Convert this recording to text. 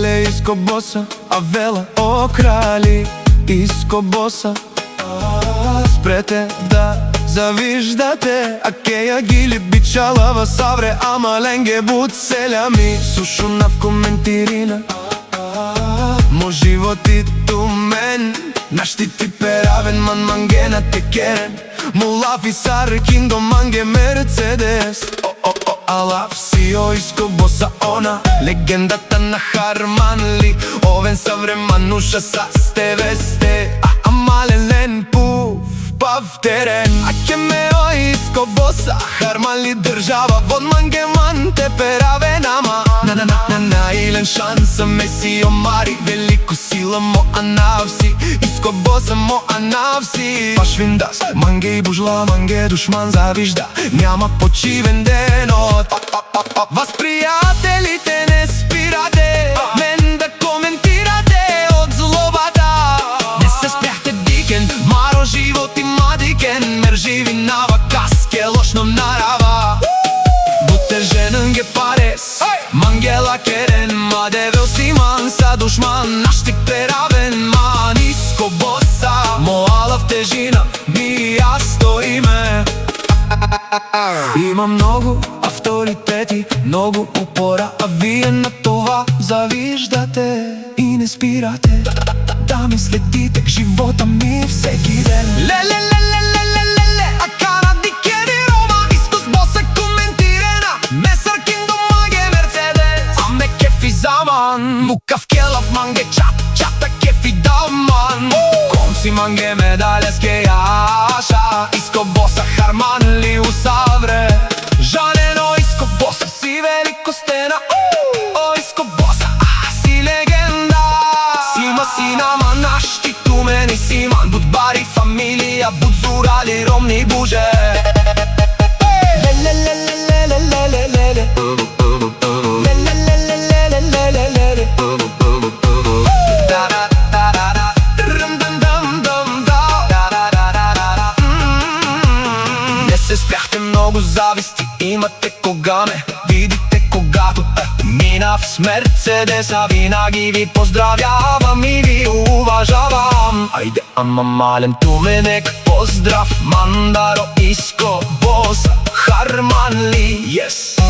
леле, иско боса, а вела, о крали, иско боса. Спрете да завиждате, а ке ја ги ли бичалава савре, ама ленге буд селями. Сушу нав коментирина, мо животи ту мен, нашти ти перавен, ман мангена те керен, му лафи саркин до манге мерцедес. Алав си о иско боса она, легендата на Харманли, овен съвремануша са стевесте, а малелен пув пав терен. А ке ме о иско боса, Харманли држава, вод мангеман те перавен, ама на илен шанса ме си омари, велико сила мо анавси, иско боса мо анавси. Паш виндас, манге и бужла, манге душман завижда, няма почивен ден от вас, приятелите, не спирате мен да коментирате от злобата. Не се спряхте дикен, маро живот и мадикен, мер живи на вакаске, лошно нарава. Буте женен ге парес, мангела керен, ма девел си ман са душман, наштик перавен, ман иско боса, моала в тежина, ми аз стоиме. Има много авторитети, много упора, а вие на това завиждате и не спирате да ми следите к живота ми всеки ден. Леле, а кара дикери рома, иско с боса коментирана, месаркин до маге мерцедес, а ме кефи заман, мукав келав манге чата кефи даман. Комси манге медалеске яша, иско боса Харманли усавре, жанено иско боса си велико стена, о иско боса, си легенда. Сима сина манашти тумени симан, будбари фамилия, будзурали ромни буже. Не се спряхте, много зависти имате кога ме видите, когато мина в Мерцедеса, винаги ви поздравявам и ви уважавам. Айде, ама мален туменек, поздрав, мандаро иско боса Харманли, yes.